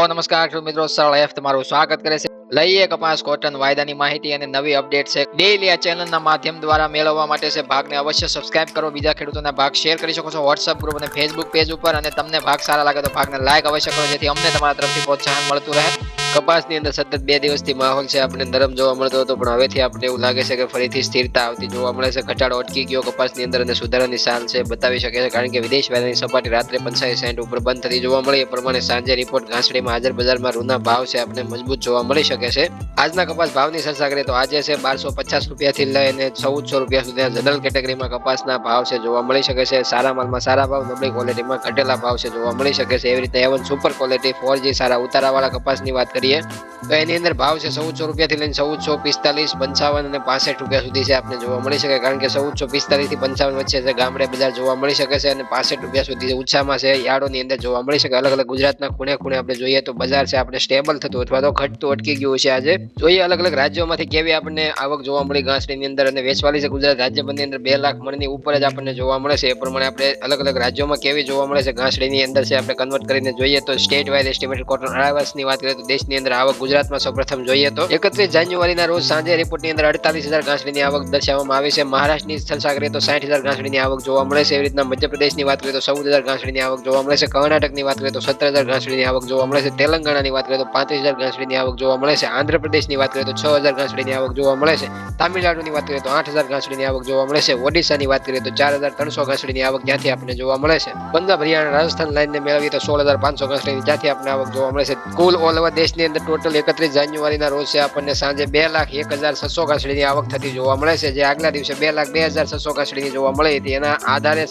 નમસ્કાર ખેડૂત મિત્રો, સરળ એફ તમારું સ્વાગત કરે છે. લઈએ કપાસ કોટન વાયદાની માહિતી અને નવી અપડેટ છે. ડેઈલી આ ચેનલના માધ્યમ દ્વારા મેળવવા માટે છે ભાગને અવશ્ય સબસ્ક્રાઇબ કરો. બીજા ખેડૂતોના ભાગ શેર કરી શકો છો વોટ્સઅપ ગ્રુપ અને ફેસબુક પેજ ઉપર, અને તમને ભાગ સારા લાગે તો ભાગને લાઈક અવશ્ય કરો, જેથી અમને તમારા તરફથી પ્રોત્સાહન મળતું રહે. કપાસની અંદર સતત 2 દિવસથી માહોલ છે આપણે નરમ જોવા મળતો હતો, પણ હવેથી આપણે એવું લાગે છે કે ફરીથી સ્થિરતા આવતી જોવા મળે છે. ઘટાડો અટકી ગયો કપાસની અંદર અને સુધારાની સાલ છે બતાવી શકે છે, કારણ કે વિદેશ વેપારની સપાટી રાત્રે 85 સેન્ટ ઉપર બંધ થતી જોવા મળી. એ પ્રમાણે સાંજે રિપોર્ટ ઘાસડીમાં હાજર બજારમાં રૂના ભાવ છે આપણે મજબૂત જોવા મળી શકે છે. આજના કપાસ ભાવની ચર્ચા કરીએ તો આજે છે 1250 રૂપિયાથી લઈને 1400 રૂપિયા સુધી જનરલ કેટેગરીમાં કપાસના ભાવ છે જોવા મળી શકે છે. સારા માલમાં સારા ભાવ, નબળી ક્વોલિટીમાં ઘટેલા ભાવ છે જોવા મળી શકે છે. એવી રીતે A1 સુપર ક્વોલિટી 4G સારા ઉતારાવાળા કપાસની વાત કરીએ તો એની અંદર ભાવ છે 1400 રૂપિયાથી લઈને 1445, 55 અને 65 રૂપિયા સુધી છે આપણે જોવા મળી શકે, કારણ કે 1445 થી 55 વચ્ચે છે ગામડે બજાર જોવા મળી શકે છે, અને 65 રૂપિયા સુધી ઊંચામાં છે યાર્ડોની અંદર જોવા મળી શકે. અલગ અલગ ગુજરાતના ખૂણે ખૂણે આપણે જોઈએ તો બજાર છે આપણે સ્ટેબલ થતું અથવા તો ઘટતું અટકી ગયું છે. આજે જોઈએ અલગ અલગ રાજ્યોમાંથી કેવી આપણને આવક જોવા મળી ઘાસડીની અંદર, અને વેચવાલી છે ગુજરાત રાજ્યભરની અંદર 2 લાખ મણની ઉપર જ આપણને જોવા મળે છે. એ પ્રમાણે આપણે અલગ અલગ રાજ્યોમાં કેવી જોવા મળે છે ઘાસડીની અંદર છે આપણે કન્વર્ટ કરીને જોઈએ તો સ્ટેટ વાઇઝ એસ્ટિમેટેડ કોટન અરાવસની વાત કરીએ તો દેશની અંદર આવક ગુજરાતમાં સૌપ્રથમ જોઈએ તો 31 જાન્યુઆરીના રોજ સાંજે રિપોર્ટની અંદર 48,000 ઘાસડીની આવક દર્શાવવામાં આવી છે. મહારાષ્ટ્રની ચર્ચા કરીએ તો 60,000 ઘાસડીની આવક જોવા મળે છે. એવી રીતના મધ્યપ્રદેશની વાત કરીએ તો 14,000 ઘાસડીની આવક જોવા મળે છે. કર્ણાટકની વાત કરીએ તો 17,000 ઘાસડીની આવક જોવા મળે છે. તેલંગાણાની વાત કરીએ તો 35,000 ઘાસડીની આવક જોવા મળે છે. આંધ્રપ્રદેશની વાત કરીએ તો 6,000 ઘાસડીની આવક જોવા મળે છે. તામિલનાડુની વાત કરીએ તો 8,000 ઘાસડીની આવક જોવા મળે છે. ઓડિશાની વાત કરીએ તો 4,300 ઘાસડીની આવક જ્યાંથી આપણને જોવા મળે છે. પંજાબ, હરિયાણા, રાજસ્થાન લાઇનને મેળવીએ તો 16,500 ઘાસડીની જ્યાંથી આપણને આવક જોવા મળે છે. કુલ ઓલ ઓવર દેશની અંદર ટોટલ 31 જાન્યુઆરીના રોજ છે આપણને સાંજે 2,01,600 ઘાસડીની આવક થતી જોવા મળે છે, જે આગલા દિવસે 2,02,600 ઘાસડીની જોવા મળી હતી. એના આધારે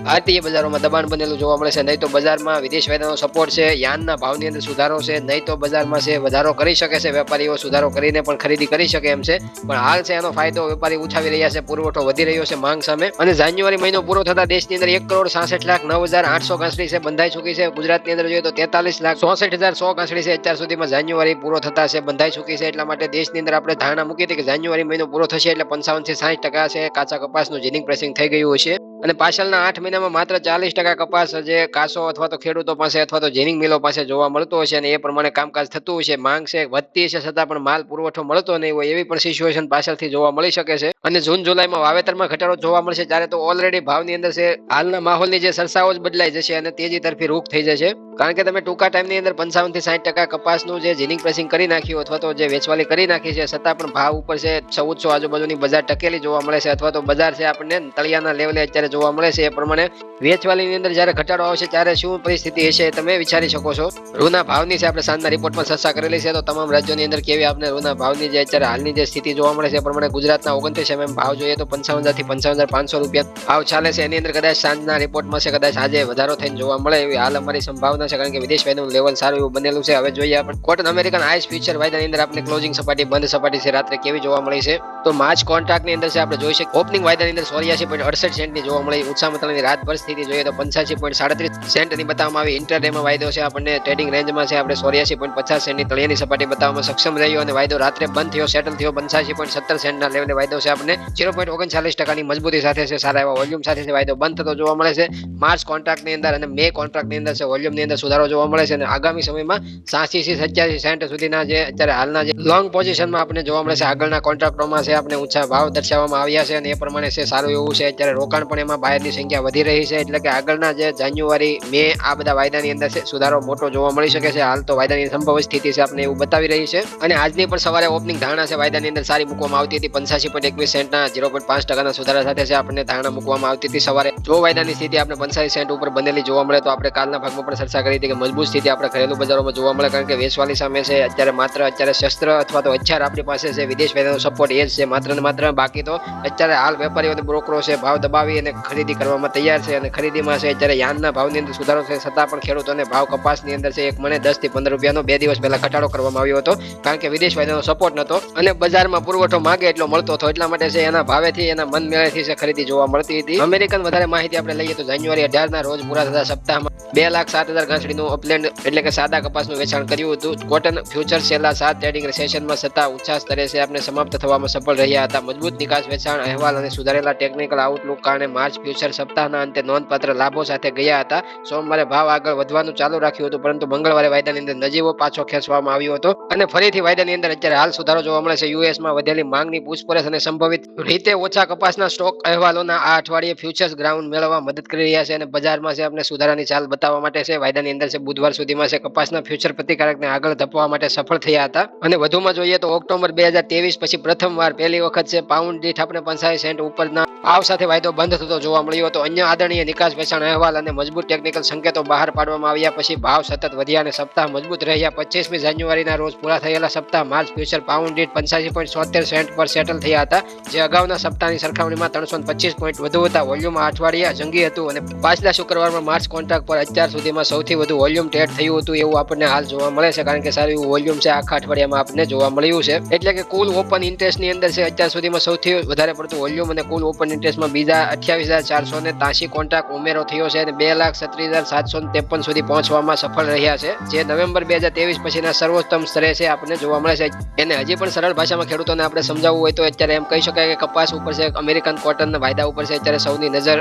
ભારતીય બજારોમાં દબાણ બનેલું જોવા મળે છે. નહીં તો બજારમાં વિદેશ વેપારનો સપોર્ટ છે, યાનના ભાવની અંદર સુધારો છે, નહીં તો બજારમાં છે વધારો કરી શકે છે. વેપારીઓ સુધારો કરીને પણ ખરીદી કરી શકે એમ છે, પણ હાલ છે એનો ફાયદો વેપારી ઉઠાવી રહ્યા છે. પુરવઠો વધી રહ્યો છે માંગ સામે, અને જાન્યુઆરી મહિનો પૂરો થતા દેશની અંદર 1,66,09,800 ઘાસડી છે બંધાઈ ચૂકી છે. ગુજરાતની અંદર જોઈએ તો 43,64,100 ઘાસડી છે અત્યાર સુધીમાં જાન્યુઆરી પૂરો થતા છે બંધાઈ ચૂકી છે. એટલા માટે દેશની અંદર આપણે ધારણા મૂકી હતી કે જાન્યુઆરી મહિનો પૂરો થશે એટલે 55 થી 60% છે કાચા કપાસનું જીનિંગ પ્રેસિંગ થઈ ગયું હશે, અને પાછળના 8 મહિનામાં માત્ર 40% કપાસ જે કાસો અથવા તો ખેડૂતો પાસે અથવા તો જીનિંગ મિલો પાસે જોવા મળતો હશે, અને એ પ્રમાણે કામકાજ થતું હશે. માંગ છે વધતી છે છતાં પણ માલ પુરવઠો મળતો નહીં હોય એવી પણ સિચ્યુએશન પાછળથી જોવા મળી શકે છે. અને જૂન જુલાઈમાં વાવેતરમાં ઘટાડો જોવા મળશે, ત્યારે તો ઓલરેડી ભાવની અંદર છે હાલના માહોલની જે સરસાઓ જ બદલાઈ જશે અને તેજી તરફી રૂખ થઈ જશે, કારણ કે તમે ટૂંકા ટાઈમની અંદર 55 થી 60% કપાસનું જે જીનિંગ પ્રેસિંગ કરી નાખ્યું અથવા તો જે વેચવાલી કરી નાખી છે, છતાં પણ ભાવ ઉપર છે 1400 આજુબાજુની બજાર ટકેલી જોવા મળે છે, અથવા તો બજાર છે આપણને તળિયાના લેવલે અત્યારે જોવા મળે છે. એ પ્રમાણે વેચવાલીની અંદર જ્યારે ઘટાડો આવશે ત્યારે શું પરિસ્થિતિ હશે તમે વિચારી શકો છો. રૂના ભાવની છે આપણે સાંજના રિપોર્ટમાં ચર્ચા કરેલી છે, તો તમામ રાજ્યોની અંદર કેવી આપણે રૂના ભાવની જે અત્યારે હાલની જે સ્થિતિ જોવા મળે છે એ પ્રમાણે ગુજરાતના 29 mm ભાવ જોઈએ તો 55,000 થી 55,500 રૂપિયા ભાવ ચાલે છે. એની અંદર કદાચ સાંજના રિપોર્ટમાં છે કદાચ આજે વધારો થઈને જોવા મળે એવી હાલ અમારી સંભાવના છે, કારણ કે વિદેશ વેપારનું લેવલ સારું એવું બનેલું છે. હવે જોઈએ આપણે કોટન અમેરિકન આઈસ ફ્યુચર વાયદાની અંદર આપણે ક્લોઝિંગ સપાટી બંધ સપાટી છે રાત્રે કેવી જોવા મળી છે. તો માર્ચ કોન્ટ્રાક્ટની અંદર છે આપણે જોઈ શકીએ ઓપનિંગ વાયદાની અંદર 84.68 સેન્ટની જોવા મળી. ઊંચા મતલબની રાતભર સ્થિતિ જોઈએ તો 85.37 સેન્ટની બતાવવામાં આવી. ઇન્ટરડેમાં વાયદો છે આપણને ટ્રેડિંગ રેન્જમાં છે આપણે 84.50 સેન્ટની તળિયાની સપાટી બતાવવામાં સક્ષમ રહ્યો, અને વાયદો રાત્રે બંધ થયો સેટલ થયો 85.17 સેન્ટના લેવલે વાયદો છે આપણને 0.39% મજબૂતી સાથે છે સારા એવા વોલ્યુમ સાથે છે વાયદો બંધ થતો જોવા મળે છે. માર્ચ કોન્ટ્રાક્ટની અંદર અને મે કોન્ટ્રાક્ટની અંદર છે વોલ્યુમની અંદર સુધારો જોવા મળે છે, અને આગામી સમયમાં 87 થી 87 સેન્ટ સુધીના જે અત્યારે હાલના જે લોંગ પોઝિશનમાં આપણે જોવા મળે છે આગળના કોન્ટ્રાક્ટોમાં છે આપણે ઊંચા ભાવ દર્શાવવામાં આવ્યા છે, અને એ પ્રમાણે છે સારું એવું છે. અત્યારે રોકાણ પણ એમાં બાયરની સંખ્યા વધી રહી છે, એટલે કે આગળના જે જાન્યુઆરી મે આ બધા વાયદાની અંદર છે સુધારો મોટો જોવા મળી શકે છે. હાલ તો વાયદાની સંભવિત સ્થિતિ છે આપણે એવું બતાવી રહી છે, અને આજની પણ સવારે ઓપનિંગ ધારણા છે વાયદાની અંદર સારી મૂકવામાં આવતી હતી. 85.21 સેન્ટના 0.5% સુધારા સાથે છે આપણને ધારણા મૂકવામાં આવતી હતી સવારે. જો વાયદાની સ્થિતિ આપણે 85 સેન્ટ ઉપર બનેલી જોવા મળે તો આપણે કાલના ભાગમાં પણ ચર્ચા કરી હતી કે મજબૂત સ્થિતિ આપણે ઘરેલું બજારોમાં જોવા મળે, કારણ કે વેચવાલી સામે છે અત્યારે શસ્ત્ર અથવા તો હથિયાર આપણી પાસે છે વિદેશ વેપારનો સપોર્ટ એ જ છે માત્ર ને માત્ર. બાકી તો અત્યારે હાલ વેપારીઓ અને બ્રોકરો છે ભાવ દબાવી અને ખરીદી કરવામાં તૈયાર છે, અને ખરીદીમાં છે અત્યારે યાનના ભાવની અંદર સુધારો છે, છતાં પણ ખેડૂતોને ભાવ કપાસની અંદર છે એક મણે 10 થી 15 રૂપિયાનો 2 દિવસ પહેલા ઘટાડો કરવામાં આવ્યો હતો, કારણ કે વિદેશ વેપારનો સપોર્ટ નતો અને બજારમાં પુરવઠો માંગે એટલો મળતો હતો, એટલા માટે છે એના ભાવેથી એના મન મેળેથી છે ખરીદી જોવા મળતી હતી. અમેરિકન વધારે માહિતી આપણે લઈએ તો જાન્યુઆરી 18 ના રોજ પૂરા થતા સપ્તાહમાં 2,07,000 ઘાસડીનું અપલેન્ડ એટલે કે સાદા કપાસનું વેચાણ કર્યું હતું. કોટન ફ્યુચર છેલ્લા 7 ટ્રેડિંગ સેશનમાં સતત ઊંચા સ્તરે છે આપણે સમાપ્ત થવામાં સફળ રહ્યા હતા. મજબૂત નિકાસ વેચાણ અહેવાલ અને સુધારેલા ટેકનિકલ આઉટલુક કારણે માર્ચ ફ્યુચર સપ્તાહના અંતે નોંધપાત્ર લાભો સાથે ગયા હતા. સોમવારે ભાવ આગળ વધવાનું ચાલુ રાખ્યું હતું, પરંતુ મંગળવારે વાયદાની અંદર નજીવો પાછો ખેંચવામાં આવ્યો હતો અને ફરીથી વાયદાની અંદર અત્યારે હાલ સુધારો જોવા મળે છે. યુએસમાં વધેલી માંગની પૂછપરછ અને સંભવિત રીતે ઓછા કપાસના સ્ટોક અહેવાલોના આ અઠવાડિયે ફ્યુચર્સ ગ્રાઉન્ડ મેળવવા મદદ કરી રહ્યા છે અને બજારમાં છે આપણે સુધારાની ચાલ બતાવવા માટે છે. વાયદાની અંદર છે બુધવાર સુધીમાં છે કપાસના ફ્યુચર પ્રતિકારકને આગળ ધપવા માટે સફળ થયા હતા અને વધુમાં જોઈએ તો ઓક્ટોબર 2023 પછી પ્રથમવાર પહેલી વખત છે પાઉન્ડ દીઠ આપણે 85 સેન્ટ ઉપરના ભાવ સાથે વાયદો બંધ થતો જોવા મળ્યો હતો. અન્ય આદરણીય નિકાસ વેચાણ અહેવાલ અને મજબૂત ટેકનિકલ સંકેતો બહાર પાડવામાં આવ્યા પછી ભાવ સતત વધ્યા અને સપ્તાહ મજબૂત રહ્યા. 25મી જાન્યુઆરીના રોજ પૂરા થયેલા સપ્તાહ માર્ચ ફ્યુચર પાઉન્ડ દીઠ 85.76 સેન્ટ પર સેટલ થયા હતા, જે અગાઉના સપ્તાહની સરખામણીમાં 325 પોઈન્ટ વધુ હતા. વોલ્યુમ આ અઠવાડિયે જંગી હતું અને પાછલા શુક્રવારમાં માર્ચ કોન્ટ્રાક્ટ પર અત્યાર સુધીમાં સૌથી વધુ વોલ્યુમ ટ્રેડ થયું હતું એવું આપણને હાલ જોવા મળે છે, કારણ કે સારું એવું વોલ્યુમ છે આખા અઠવાડિયામાં આપણને જોવા મળ્યું છે. એટલે કે કુલ ઓપન ઇન્ટરેસ્ટની અંદર છે અત્યાર સુધીમાં સૌથી વધારે પડતું વોલ્યુમ અને કુલ ઓપન ઇન્ટરેસ્ટમાં બીજા 28,483 કોન્ટ્રાક્ટ ઉમેરો થયો છે અને 2,37,753 સુધી પહોંચવામાં સફળ રહ્યા છે, જે નવેમ્બર 2023 પછીના સર્વોત્તમ સ્તરે છે આપણને જોવા મળે છે. એને હજી પણ સરળ ભાષામાં ખેડૂતોને આપણે સમજાવવું હોય તો અત્યારે એમ કહી શકાય કે કપાસ ઉપર છે અમેરિકન કોટનના વાયદા ઉપર છે અત્યારે સૌની નજર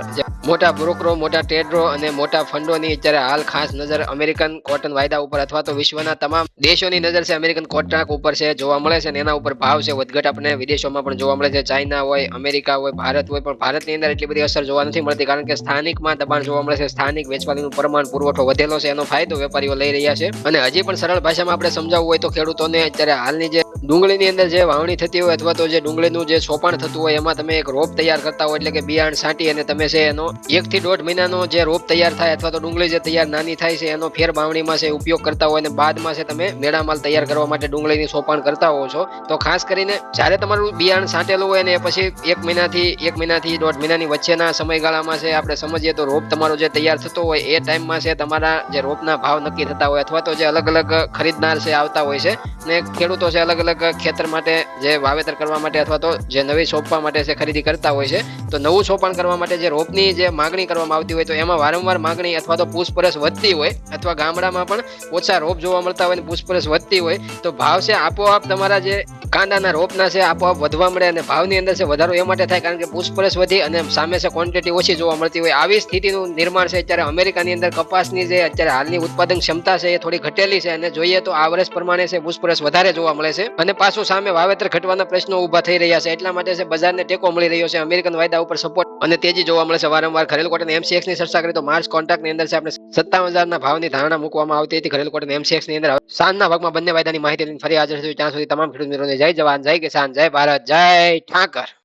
મોટા બ્રોકરો, મોટા ટ્રેડરો અને મોટા ફંડોની અત્યારે હાલ ખાસ નજર અમેરિકન કોટન વાયદા ઉપર અથવા તો વિશ્વના તમામ દેશોની નજર છે અમેરિકન કોન્ટ્રાક્ટ ઉપર છે જોવા મળે છે અને એના ઉપર ભાવ છે વધઘટ આપણે વિદેશોમાં પણ જોવા મળે છે. ચાઇના હોય, અમેરિકા હોય, ભારત હોય, પણ ભારતની અંદર એટલી બધી અસર જોવા નથી મળતી, કારણ કે સ્થાનિકમાં દબાણ જોવા મળે છે. સ્થાનિક વેચવાલીનું પ્રમાણ પુરવઠો વધેલો છે, એનો ફાયદો વેપારીઓ લઈ રહ્યા છે. અને હજી પણ સરળ ભાષામાં આપણે સમજાવવું હોય તો ખેડૂતોને અત્યારે હાલની જે ડુંગળીની અંદર જે વાવણી થતી હોય અથવા તો જે ડુંગળીનું જે સોપાણ થતું હોય એમાં તમે એક રોપ તૈયાર કરતા હોય, એટલે કે બિયારણ છાંટી અને તમે છે એનો 1 થી 1.5 મહિનાનો જે રોપ તૈયાર થાય અથવા તો ડુંગળી જે તૈયાર નાની થાય છે એનો ફેર બાવણીમાં છે ઉપયોગ કરતા હોય અને બાદમાં છે તમે મેળામાલ તૈયાર કરવા માટે ડુંગળીની સોપાણ કરતા હોવ છો, તો ખાસ કરીને જ્યારે તમારું બિયારણ છાંટેલું હોય ને પછી 1 મહિનાથી 1.5 મહિનાની વચ્ચેના સમયગાળામાં છે આપણે સમજીએ તો રોપ તમારો જે તૈયાર થતો હોય એ ટાઈમમાં છે તમારા જે રોપના ભાવ નક્કી થતા હોય અથવા તો જે અલગ અલગ ખરીદનાર છે આવતા હોય છે ને ખેડૂતો છે અલગ અલગ ખેતર માટે જે વાવેતર કરવા માટે અથવા તો જે નવી સોંપવા માટે છે ખરીદી કરતા હોય છે. તો નવું સોપાણ કરવા માટે જે રોપની જે માગણી કરવામાં આવતી હોય તો એમાં વારંવાર માગણી અથવા તો પૂછપરછ વધતી હોય અથવા ગામડામાં પણ ઓછા રોપ જોવા મળતા હોય અને પૂછપરછ વધતી હોય તો ભાવ છે આપોઆપ તમારા જે કાંડાના રોપના છે આપોઆપ વધવા મળે અને ભાવની અંદર છે વધારો એ માટે થાય કારણ કે પૂછપરછ વધી અને સામે છે ક્વોન્ટિટી ઓછી જોવા મળતી હોય. આવી સ્થિતિનું નિર્માણ છે અત્યારે અમેરિકાની અંદર કપાસની જે અત્યારે હાલની ઉત્પાદન ક્ષમતા છે એ થોડી ઘટેલી છે અને જોઈએ તો આ વર્ષ પ્રમાણે છે પૂછપરછ વધારે જોવા મળે છે અને પાછું સામે વાવેતર ઘટવાના પ્રશ્નો ઉભા થઈ રહ્યા છે. એટલા માટે છે બજારને ટેકો મળી રહ્યો છે, અમેરિકન વાયદા ઉપર સપોર્ટ અને તેજી જોવા મળે છે. વારંવાર ઘરેલું કોટન MCX ની ચર્ચા કરીએ તો માર્ચ કોન્ટ્રાક્ટની અંદર છે આપણે 57,000 ના ભાવની ધારણા મૂકવામાં આવતી હતી ઘરેલું કોટન MCX ની અંદર. સાંજના ભાગમાં બંને વાયદાની માહિતી લઈને ફરી હાજર થયું. ત્યાં સુધી તમામ ખેડૂત મિત્રોને જય જવાન, જય કિસાન, જય ભારત, જય ઠાકર.